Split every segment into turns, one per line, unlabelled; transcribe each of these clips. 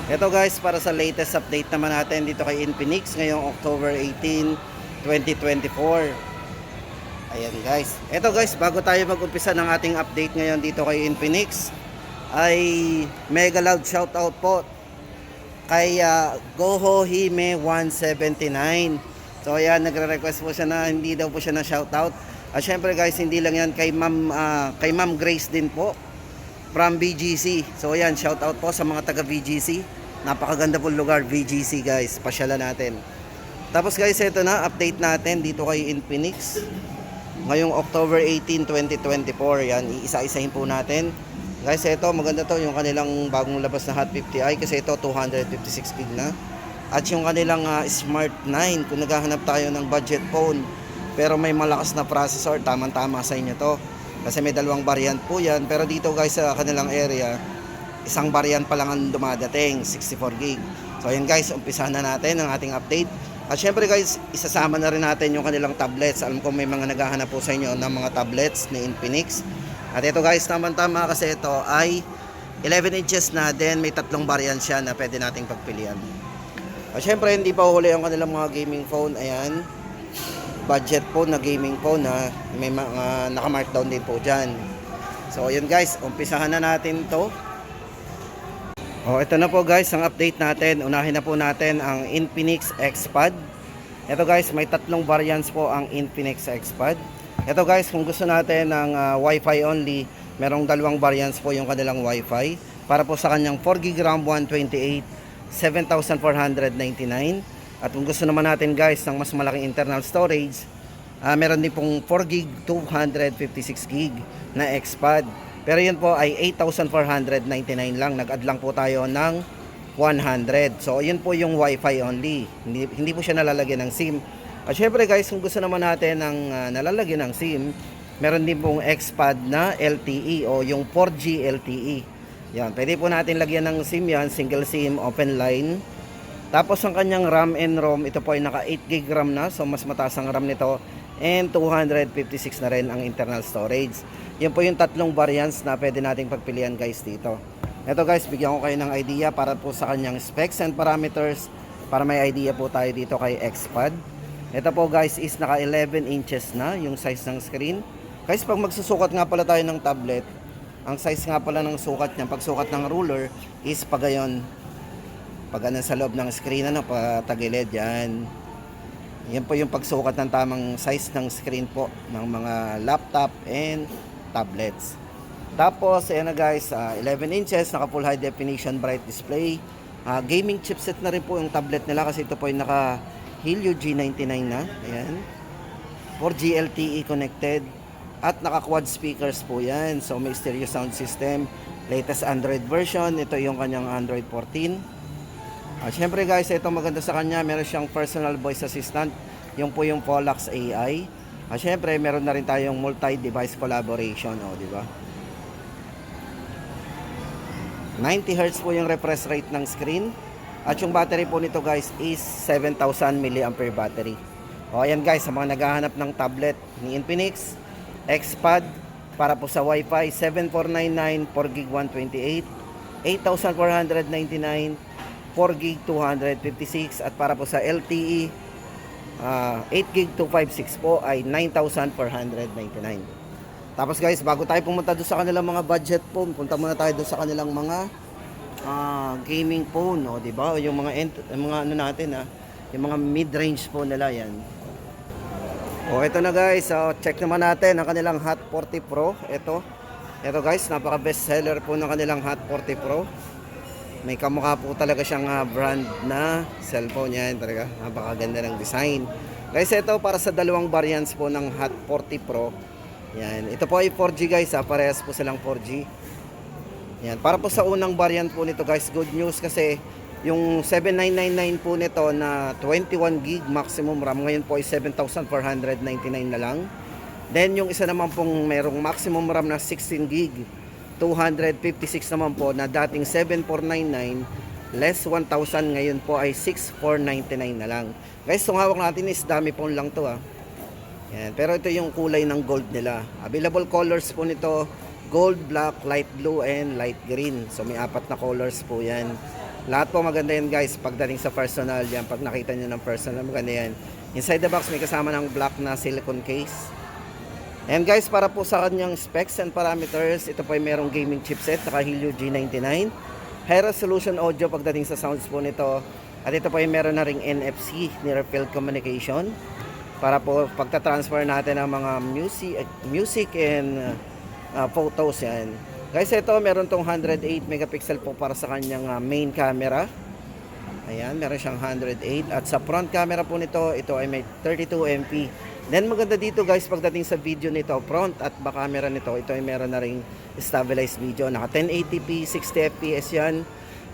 Ito guys, para sa latest update naman natin dito kay Infinix ngayong October 18, 2024. Ayan guys. Ito guys, bago tayo mag-umpisa ng ating update ngayon dito kay Infinix, ay mega loud shoutout po kay Goho Hime 179. So ayan, nagre-request po siya na hindi daw po siya na shoutout. At syempre guys, hindi lang yan kay Ma'am Grace din po from BGC. So ayan, shoutout po sa mga taga BGC. Napakaganda po lugar, BGC guys. Pasyalan natin. Tapos guys, ito na, update natin dito kay Infinix. Ngayong October 18, 2024. Yan, iisa-isahin po natin. Guys, ito, maganda to yung kanilang bagong labas na Hot 50i. Kasi ito, 256 gig na. At yung kanilang Smart 9. Kung naghahanap tayo ng budget phone, pero may malakas na processor, tamang-tama sa inyo to. Kasi may dalawang variant po yan. Pero dito guys, sa kanilang area, isang variant pa lang ang dumadating, 64 gig. So ayan guys, umpisahan na natin ang ating update. At syempre guys, isasama na rin natin yung kanilang tablets. Alam ko may mga naghahanap po sa inyo ng mga tablets ni Infinix. At ito guys, tama-tama kasi ito ay 11 inches na, then may tatlong variant siya na pwede nating pagpilian. At syempre hindi pa huli ang kanilang mga gaming phone. Ayan, budget phone na gaming phone na may mga naka-markdown din po dyan. So ayun guys, umpisahan na natin to. Ito na po guys ang update natin. Unahin na po natin ang Infinix XPad. Ito guys, may tatlong variants po ang Infinix XPad. Ito guys, kung gusto natin ng Wi-Fi only, merong dalawang variants po yung kanilang Wi-Fi. Para po sa kanyang 4GB RAM 128, 7,499. At kung gusto naman natin guys ng mas malaking internal storage, meron din pong 4GB 256GB na XPad. Pero yun po ay 8,499 lang. Nag-add lang po tayo ng 100. So yun po yung Wi-Fi only. Hindi po siya nalalagyan ng SIM. At syempre guys, kung gusto naman natin ng nalalagyan ng SIM, meron din pong XPad na LTE o yung 4G LTE. Yan, pwede po natin lagyan ng SIM yan, single SIM, open line. Tapos ang kanyang RAM and ROM, ito po ay naka 8GB RAM na. So mas mataas ang RAM nito. And 256 na rin ang internal storage. Yan po yung tatlong variants na pwede nating pagpilian guys dito. Ito guys, bigyan ko kayo ng idea para po sa kanyang specs and parameters, para may idea po tayo dito kay XPad. Ito po guys is naka 11 inches na yung size ng screen. Guys, pag magsusukat nga pala tayo ng tablet, ang size nga pala ng sukat niya, pagsukat ng ruler is pagayon. Pag sa loob ng screen, patagilid yan. Yan po yung pagsukat ng tamang size ng screen po ng mga laptop and tablets. Tapos ayan na guys, 11 inches, naka full high definition bright display. Gaming chipset na rin po yung tablet nila kasi ito po yung naka Helio G99 na. Ayan, 4G LTE connected at naka quad speakers po yan. So may stereo sound system, latest Android version. Ito yung kanyang Android 14. Syempre guys, ito maganda sa kanya, meron siyang personal voice assistant. Yung po yung Polax AI. Syempre meron na rin tayong multi-device collaboration, di ba? 90Hz po yung refresh rate ng screen. At yung battery po nito guys is 7,000 mAh battery. Ayan guys, sa mga naghahanap ng tablet ni Infinix XPad para po sa Wi-Fi, 7499, 4GB 128, 8,499, 4GB 256, at para po sa LTE 8GB 256 po ay 9,499. Tapos guys, bago tayo pumunta doon sa kanilang mga budget phone, punta muna tayo doon sa kanilang mga gaming phone, di ba? Yung mga ano natin, yung mga mid-range phone nila yan. Ito na guys, check naman natin ang kanilang Hot 40 Pro. Ito guys, napaka best seller po ng kanilang Hot 40 Pro. May kamukha po talaga siyang brand na cellphone yan, talaga napakaganda ng design. Guys, ito para sa dalawang variants po ng Hot 40 Pro. Yan, ito po ay 4G guys, parehas po silang 4G. Yan, para po sa unang variant po nito guys, good news kasi yung 7999 po nito na 21GB maximum RAM, ngayon po ay 7,499 na lang. Then yung isa naman pong merong maximum RAM na 16GB, 256 naman po, na dating 7,499 less 1,000, ngayon po ay 6,499 na lang. Guys, itong hawak natin is dami pong lang to Yan, pero ito yung kulay ng gold nila. Available colors po nito, gold, black, light blue, and light green. So may apat na colors po yan. Lahat po maganda yan guys, pagdating sa personal yan, pag nakita nyo ng personal, maganda yan. Inside the box may kasama ng black na silicone case. And guys, para po sa kanyang specs and parameters, ito po ay merong gaming chipset, naka Helio G99. High resolution audio pagdating sa sounds po nito. At ito po ay meron na ring NFC, near field communication. Para po pagta-transfer natin ng mga music and photos yan. Guys, ito meron tong 108 megapixel po para sa kanyang main camera. Ayan, meron siyang 108. At sa front camera po nito, ito ay may 32 MP. Then maganda dito guys, pagdating sa video nito, front at back camera nito, ito ay meron na ring stabilized video. Naka 1080p, 60 fps yan.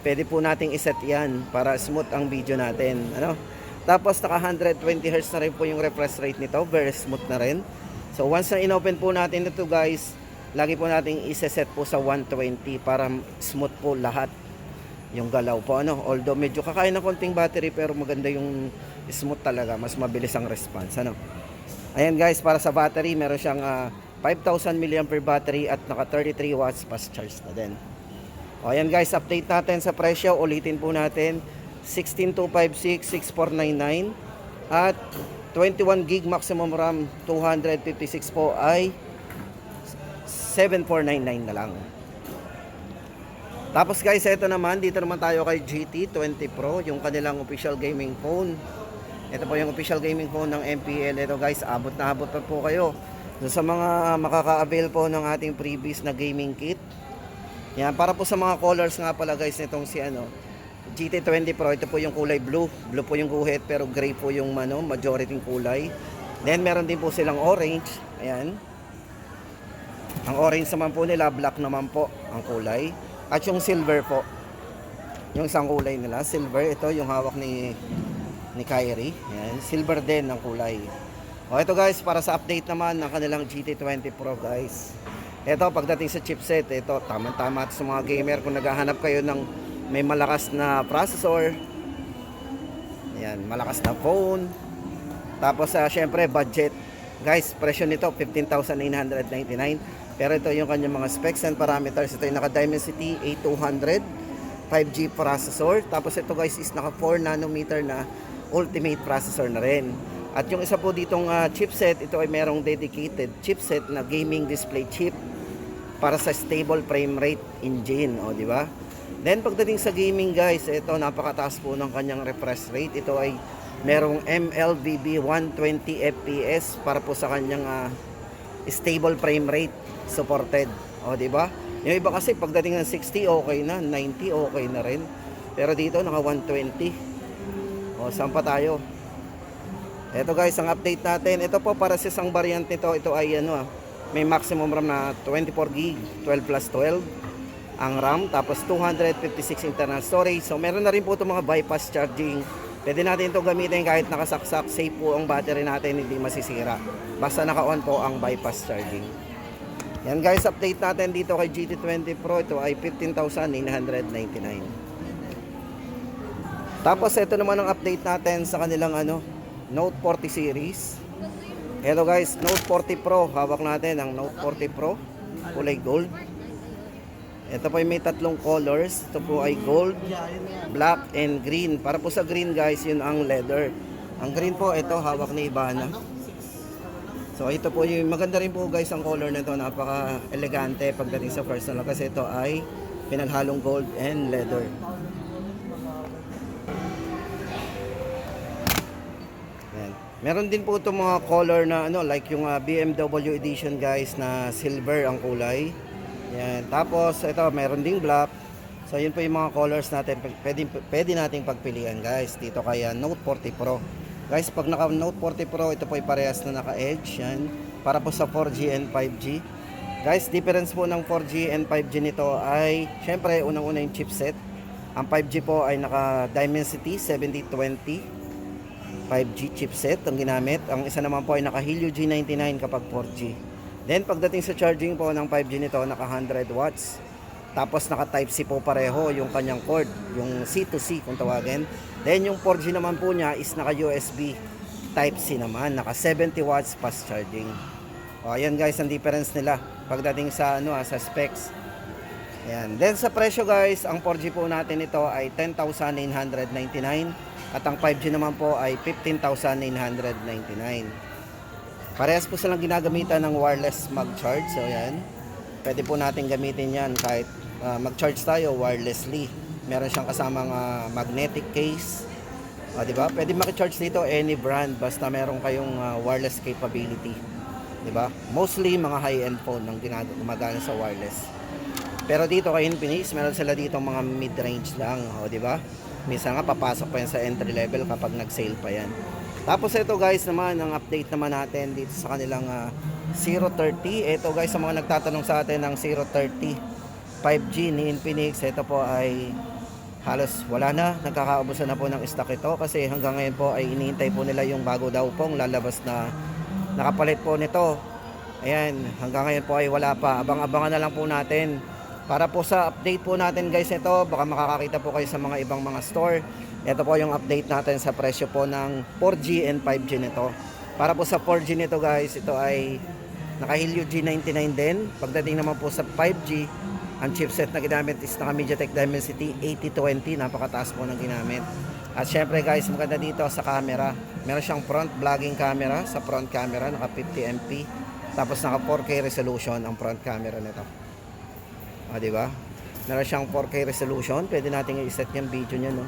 Pwede po nating iset yan para smooth ang video natin. Ano? Tapos naka 120 Hz na rin po yung refresh rate nito, very smooth na rin. So once na inopen po natin ito guys, lagi po nating iseset po sa 120 para smooth po lahat yung galaw po. Ano? Although medyo kakain ng konting battery pero maganda yung smooth talaga, mas mabilis ang response. Ano? Ayan guys, para sa battery, meron siyang 5,000 mAh battery at naka 33 watts fast charge na din. O ayan guys, update natin sa presyo. Ulitin po natin, 16,256, 6,499 at 21 gig maximum RAM 256 po ay 7,499 na lang. Tapos guys, ito naman, dito naman tayo kay GT20 Pro, yung kanilang official gaming phone. Ito po yung official gaming phone ng MPL. Ito guys, abot na abot pa po kayo. So, sa mga makaka-avail po ng ating previous na gaming kit. Yan, para po sa mga colors nga pala guys nitong si GT20 Pro, ito po yung kulay blue. Blue po yung guhit pero gray po yung majority kulay. Then meron din po silang orange. Ayan. Ang orange naman po nila, black naman po ang kulay. At yung silver po. Yung isang kulay nila, silver. Ito yung hawak ni Kyrie. Ayan. Silver din ang kulay. O ito guys, para sa update naman ng kanilang GT20 Pro guys. Ito, pagdating sa chipset, ito, tama-tama sa mga gamer. Kung naghahanap kayo ng may malakas na processor, ayan, malakas na phone. Tapos, syempre, budget. Guys, presyo nito, 15,999. Pero ito yung kanyang mga specs and parameters. Ito yung naka-Dimensity A200 5G processor. Tapos ito guys is naka 4 nanometer na ultimate processor na rin. At yung isa po ditong chipset, ito ay merong dedicated chipset na gaming display chip para sa stable frame rate engine, o di ba? Then pagdating sa gaming guys, ito napakataas po ng kanyang refresh rate. Ito ay merong MLBB 120 FPS para po sa kanyang stable frame rate supported, o di ba? Yung iba kasi pagdating ng 60 okay na, 90 okay na rin. Pero dito naka 120. O, saan pa tayo? Ito guys, ang update natin. Ito po para sa isang variant nito. Ito ay may maximum RAM na 24 gig, 12 plus 12 ang RAM. Tapos 256 internal storage. So meron na rin po itong mga bypass charging. Pwede natin ito gamitin kahit nakasaksak. Safe po ang battery natin, hindi masisira. Basta naka-on po ang bypass charging. Yan guys, update natin dito kay GT20 Pro. Ito ay 15,999. Tapos ito naman ang update natin sa kanilang Note 40 series. Hello guys, Note 40 Pro. Hawak natin ang Note 40 Pro. Kulay gold. Ito po ay may tatlong colors. Ito po ay gold, black, and green. Para po sa green guys, yun ang leather. Ang green po, ito hawak ni Ibana. So ito po yung maganda rin po guys ang color nito. Napaka elegante pagdating sa personal kasi ito ay pinaghalong gold and leather. Meron din po itong mga color na like yung BMW edition guys na silver ang kulay. Yan. Tapos ito meron ding black. So yun po yung mga colors natin. Pwede nating pagpilian guys dito kaya Note 40 Pro. Guys, pag naka Note 40 Pro, ito po ay parehas na naka-edge. Yan. Para po sa 4G and 5G. Guys, difference po ng 4G and 5G nito ay syempre unang-una yung chipset. Ang 5G po ay naka Dimensity 7020 5G chipset ang ginamit. Ang isa naman po ay naka Helio G99 kapag 4G. Then pagdating sa charging po ng 5G nito, naka 100 watts. Tapos naka Type-C po pareho yung kanyang cord, yung C to C kung tawagin. Then yung 4G naman po niya is naka USB Type-C naman, naka 70 watts fast charging. O ayan guys ang difference nila pagdating sa sa specs. Ayan. Then sa presyo guys, ang 4G po natin ito ay 10,999 at ang 5G naman po ay 15,999. Parehas po silang ginagamitan ng wireless mag-charge. So ayan. Pwede po natin gamitin yan kahit mag-charge tayo wirelessly. Meron siyang kasamang magnetic case. Di ba? Pwede maki-charge dito any brand basta meron kayong wireless capability. Di ba? Mostly mga high-end phone ang gumagana sa wireless. Pero dito kay Infinix, meron sila dito mga mid-range lang, di ba? Minsan nga papasok pa yan sa entry level kapag nag-sale pa yan. Tapos ito guys naman, ang update naman natin dito sa kanilang 030. Ito guys, sa mga nagtatanong sa atin ng 030 5G ni Infinix, ito po ay halos wala na, nagkakaubusan na po ng stock ito kasi hanggang ngayon po ay iniintay po nila yung bago daw pong lalabas na nakapalit po nito. Ayan, hanggang ngayon po ay wala pa. Abang-abangan na lang po natin. Para po sa update po natin guys ito, baka makakakita po kayo sa mga ibang mga store. Ito po yung update natin sa presyo po ng 4G and 5G nito. Para po sa 4G nito guys, ito ay naka Helio G99 din. Pagdating naman po sa 5G, ang chipset na ginamit is naka MediaTek Dimensity 8020. Napakataas po ng ginamit. At syempre guys, maganda dito sa camera. Meron siyang front vlogging camera. Sa front camera, naka 50MP. Tapos naka 4K resolution ang front camera nito. Di ba? Meron siyang 4K resolution. Pwede natin i-set yung video niya, no?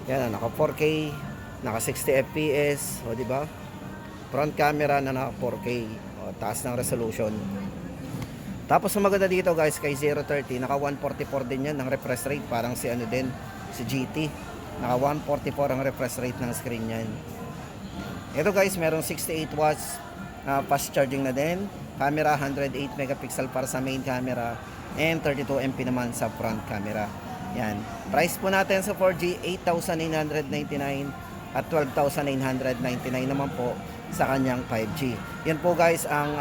Yan, naka 4K, naka 60 FPS, di ba? Front camera na naka 4K, taas ng resolution. Tapos ang maganda dito guys, kay 030, naka 144 din yan ng refresh rate, parang si ano din, si GT. Naka 144 ang refresh rate ng screen niyan. Ito guys, merong 68 watts fast charging na din. Camera 108 megapixel para sa main camera and 32MP naman sa front camera. Yan. Price po natin sa 4G 8,999 at 12,999 naman po sa kanyang 5G. Yan po guys ang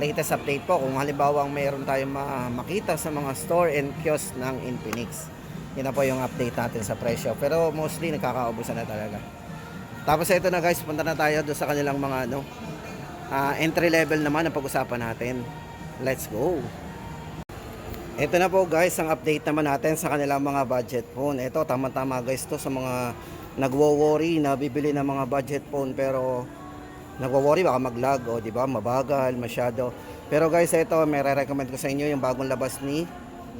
latest update po kung halimbawa mayroon tayong makita sa mga store and kiosk ng Infinix. Yan na po yung update natin sa presyo. Pero mostly nagkakaubusan na talaga. Tapos ito na guys, punta na tayo doon sa kanilang mga entry level naman ang pag-usapan natin. Let's go. Ito na po guys ang update naman natin sa kanilang mga budget phone. Ito tama-tama guys to sa mga nagwo-worry na bibili ng mga budget phone pero nagwo-worry baka mag-lag di ba? Mabagal masyado. Pero guys ito may re-recommend ko sa inyo yung bagong labas ni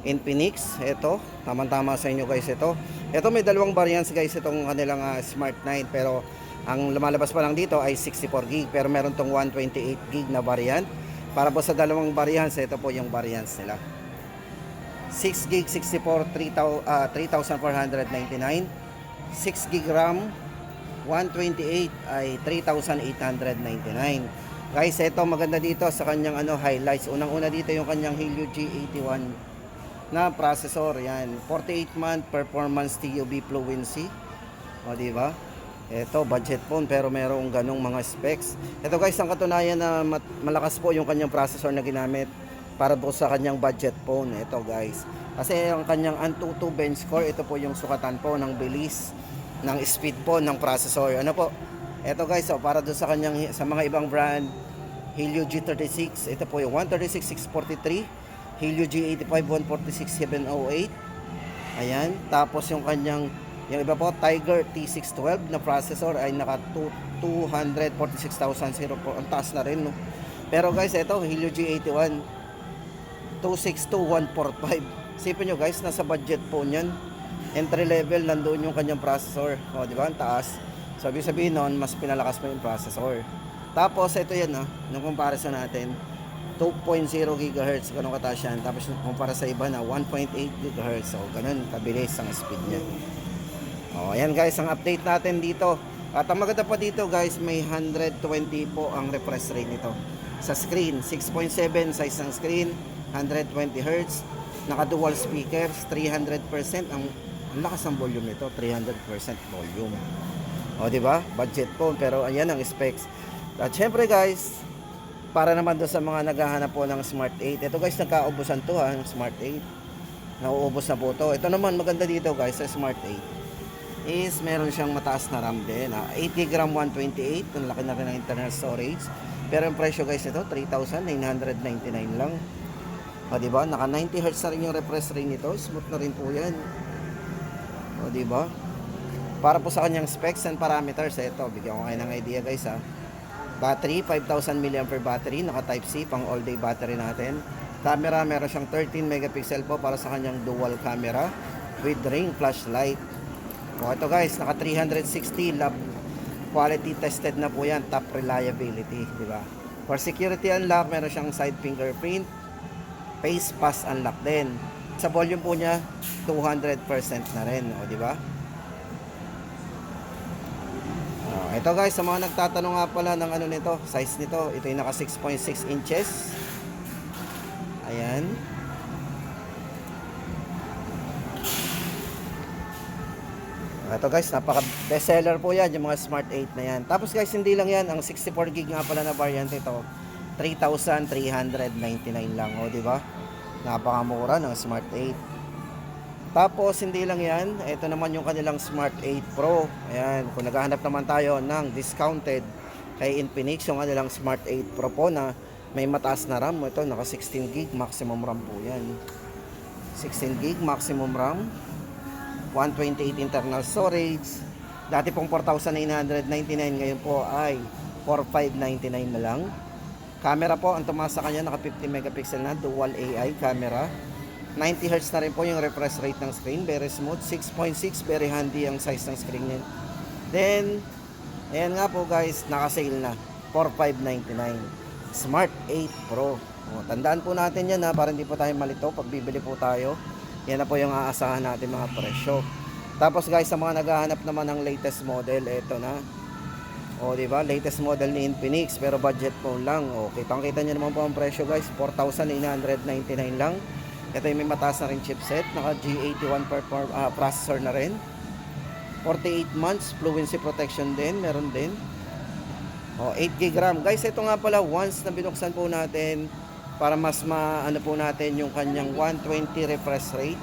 Infinix. Ito tama-tama sa inyo guys ito. Ito may dalawang variants guys itong kanilang Smart 9 pero ang lumalabas pa lang dito ay 64GB pero meron tong 128GB na variant. Para po sa dalawang variants, ito po yung variants nila. 6GB 64 3,499. 6GB RAM 128 ay 3,899. Guys, ito maganda dito sa kanyang highlights. Unang-una dito yung kanyang Helio G81 na processor. Yan, 48-month performance TUV fluency. Di ba? Ito, budget phone pero merong ganong mga specs. Ito guys, ang katunayan na malakas po yung kanyang processor na ginamit para po sa kanyang budget phone. Ito guys. Kasi ang kanyang Antutu bench score, ito po yung sukatan po ng bilis, ng speed po ng processor. Ano po? Ito guys, para doon sa kanyang, sa mga ibang brand, Helio G36, ito po yung 136-643, Helio G85 146-708. Ayan, tapos yung kanyang yung iba po, Tiger T612 na processor ay naka 246,000 ang taas na rin, no? Pero guys, ito Helio G81 262,145. Sipin nyo guys, nasa budget po niyan. Entry level, nandoon yung kanyang processor. Di ba? Ang taas. So, ibig sabihin nun, mas pinalakas mo yung processor. Tapos, ito yan, nung comparison natin, 2.0 GHz, ganun kataas yan. Tapos, kumpara sa iba na 1.8 GHz. So, ganun, kabilis ang speed niya. Ayan guys, ang update natin dito. At ang maganda pa dito guys, may 120 po ang refresh rate nito. Sa screen, 6.7 size ng screen, 120 Hz, naka dual speakers, 300%. Ang lakas ng volume nito, 300% volume. Di ba? Budget phone, pero ayan ang specs. At syempre guys, para naman doon sa mga naghahanap po ng Smart 8. Ito guys, nagkaubusan to ng Smart 8. Nauubos na po to. Ito naman maganda dito guys sa Smart 8. Is meron siyang mataas na RAM din. 8GB RAM 128. Ang laki na rin ng internal storage. Pero ang presyo guys ito, 3,999 lang. O, di ba? Naka 90 Hz na rin yung refresh rate nito. Smooth na rin po yan. O, di ba? Para po sa kanyang specs and parameters, ito, bigyan ko kayo ng idea guys ha. Battery, 5,000 mAh battery, naka Type C, pang all day battery natin. Camera, meron siyang 13 megapixel po para sa kanyang dual camera with ring flashlight. O, ito guys, naka 360 lab quality tested na po yan, top reliability, di ba? For security unlock, meron siyang side fingerprint, face pass unlock din. Sa volume po niya, 200% na rin, o di ba? Ito guys, sa mga nagtatanong nga pala ng ano nito, size nito, ito yung naka 6.6 inches. Ayan. Ito guys, napaka best seller po yan, yung mga Smart 8 na yan. Tapos guys, hindi lang yan, ang 64 gig nga pala na variant ito, 3,399 lang, o di ba? Napakamura ng Smart 8. Tapos hindi lang yan, ito naman yung kanilang Smart 8 Pro. Ayan, kung naghahanap naman tayo ng discounted kay Infinix, yung kanilang Smart 8 Pro po na may mataas na RAM. Ito, naka 16 gig maximum RAM po yan. 16 gig maximum RAM, 128 internal storage. Dati pong 4,999, ngayon po ay 4,599 na lang. Camera po, ang tumaas sa kanya, naka 50 megapixel na dual AI camera. 90 Hz na rin po yung refresh rate ng screen, very smooth. 6.6, very handy ang size ng screen niya. Then, ayan nga po guys, naka-sale na, 4,599 Smart 8 Pro. O, tandaan po natin yan ha, para hindi po tayo malito pag bibili po tayo. Yan na po yung aasahan natin mga presyo. Tapos guys, sa mga naghahanap naman ng latest model, eto na. O, di ba? Latest model ni Infinix, pero budget phone lang. O, kitang-kita nyo naman po ang presyo guys, 4,999 lang. Ito yung may mataas na rin chipset, naka G81 processor na rin. 48 months fluency protection din, meron din. O, 8GB RAM. Guys, ito nga pala, once na binuksan po natin, para mas maano po natin yung kanyang 120 refresh rate.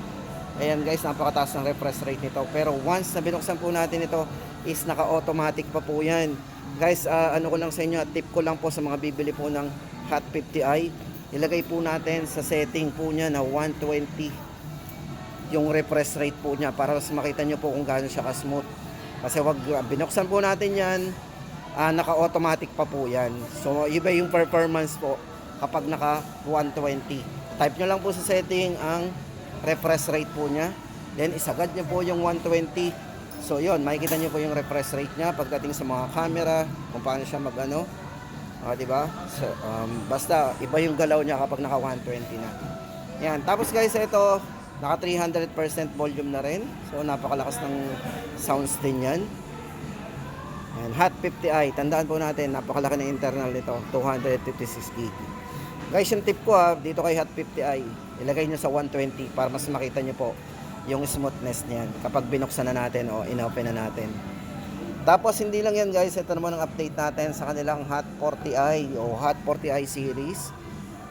Ayan guys, napakataas ng refresh rate nito. Pero once na binuksan po natin ito, is naka-automatic pa po yan. Guys, ano ko lang sa inyo, tip ko lang po sa mga bibili po ng Hot 50i, ilagay po natin sa setting po niya na 120 yung refresh rate po niya para mas makita nyo po kung gaano siya ka-smooth. Kasi wag binuksan po natin yan, naka-automatic pa po yan. So iba yung performance po kapag naka 120. Type nyo lang po sa setting ang refresh rate po niya, then isagad nyo po yung 120. So yun, makikita nyo po yung refresh rate niya pagdating sa mga camera, kung paano siya mag-ano. Diba? So, basta iba yung galaw niya kapag naka 120 na. Yan. Tapos guys, ito naka 300% volume na rin. So napakalakas ng sounds din yan. Yan. Hot 50i. Tandaan po natin, napakalaki ng internal nito, 256 gig. Guys, yung tip ko dito kay Hot 50i, ilagay nyo sa 120 para mas makita nyo po yung smoothness niyan kapag binuksan na natin o inopen na natin. Tapos hindi lang yan guys, ito naman ang update natin sa kanilang Hot 40i o Hot 40i series.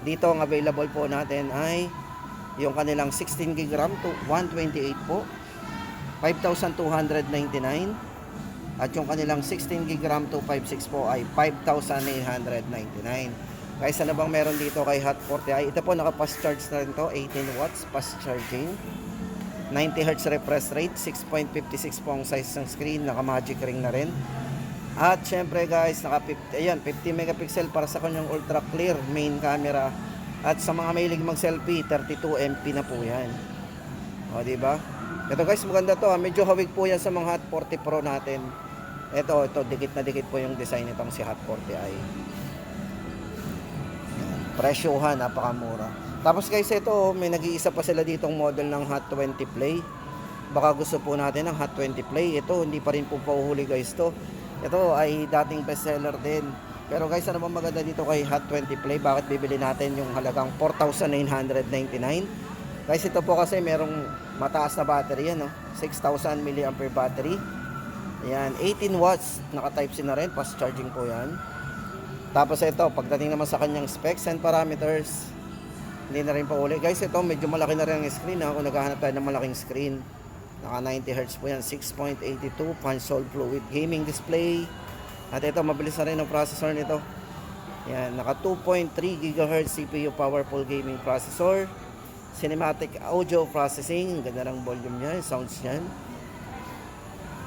Dito ang available po natin ay yung kanilang 16GB RAM to 128 po, 5,299. At yung kanilang 16GB RAM to 56 po ay 5,999. Guys, ano bang meron dito kay Hot 40i? Ito po naka-fast charge na rin to, 18 watts fast charging. 90 Hz refresh rate, 6.56 po ang size ng screen, naka magic ring na rin. At syempre guys, naka 50 megapixel para sa kanyang ultra clear main camera. At sa mga mahilig mag-selfie, 32 MP na po yan. O, di ba? Ito guys, maganda to. Medyo hawig po yan sa mga Hot 40 Pro natin. Ito, dikit na dikit po yung design nitong si Hot 40i. Presyohan, napakamura. Tapos guys, ito may nag-iisa pa sila ditong model ng Hot 20 Play. Baka gusto po natin ng Hot 20 Play. Ito, hindi pa rin po pauhuli guys to. Ito ay dating bestseller din. Pero guys, ano bang maganda dito kay Hot 20 Play? Bakit bibili natin yung halagang 4,999? Guys, ito po kasi merong mataas na battery yan, no? 6,000 mAh battery. Ayan, 18 watts, naka Type C na rin, fast charging po yan. Tapos ito, pagdating naman sa kanyang specs and parameters, hindi na rin pa uli. Guys, ito medyo malaki na rin ang screen kung naghahanap tayo ng malaking screen. Naka 90 Hz po yan, 6.82 punch hole fluid gaming display. At ito, mabilis na rin ang processor nito. Yan, naka 2.3 GHz CPU powerful gaming processor. Cinematic audio processing, ganda ng volume niya, yung sounds niyan.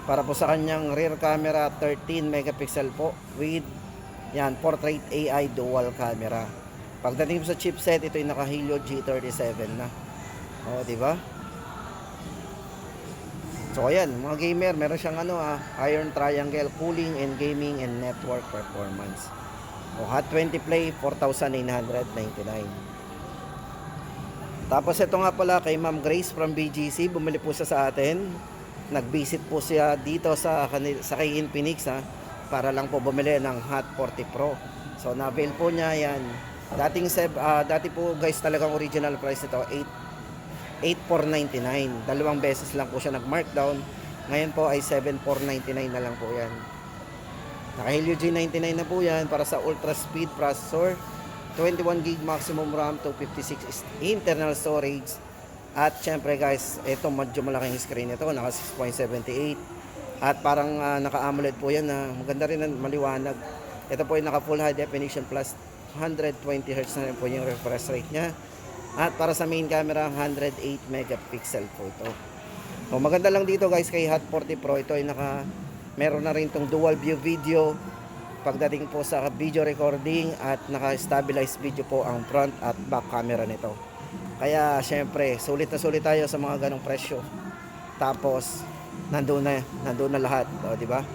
Para po sa kanyang rear camera, 13 megapixel po with yan, portrait AI dual camera. Pagdating po sa chipset, ito yung naka Helio G37 na. O, di ba? So ayan, mga gamer, meron siyang iron triangle cooling and gaming and network performance. O Hot 20 Play 4,999. Tapos ito nga pala kay Ma'am Grace from BGC, bumili po siya sa atin. Nag-visit po siya dito sa kay Infinix para lang po bumili ng Hot 40 Pro. So na-avail po niya yan. Dati po guys talagang original price nito 8,499. Dalawang beses lang po siya nag-markdown. Ngayon po ay 7,499 na lang po yan. Naka Helio G99 na po yan para sa ultra speed processor. 21 gig maximum RAM, 256 internal storage. At syempre guys, ito medyo malaking screen ito, naka 6.78. At parang naka AMOLED po yan na maganda rin, maliwanag. Ito po ay naka full high definition plus 120 Hz na rin po yung refresh rate niya. At para sa main camera, 108 megapixel po ito. So maganda lang dito guys kay Hot 40 Pro, ito ay meron na rin itong dual view video pagdating po sa video recording at naka-stabilize video po ang front at back camera nito. Kaya syempre, sulit na sulit tayo sa mga ganong presyo. Tapos nandoon na lahat, o di ba?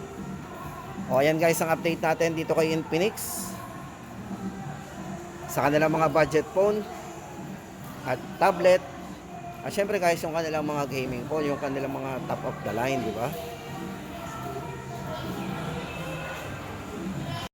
O ayan guys, ang update natin dito kay Infinix sa kanilang mga budget phone at tablet. At syempre guys, yung kanilang mga gaming phone, yung kanilang mga top of the line, di ba?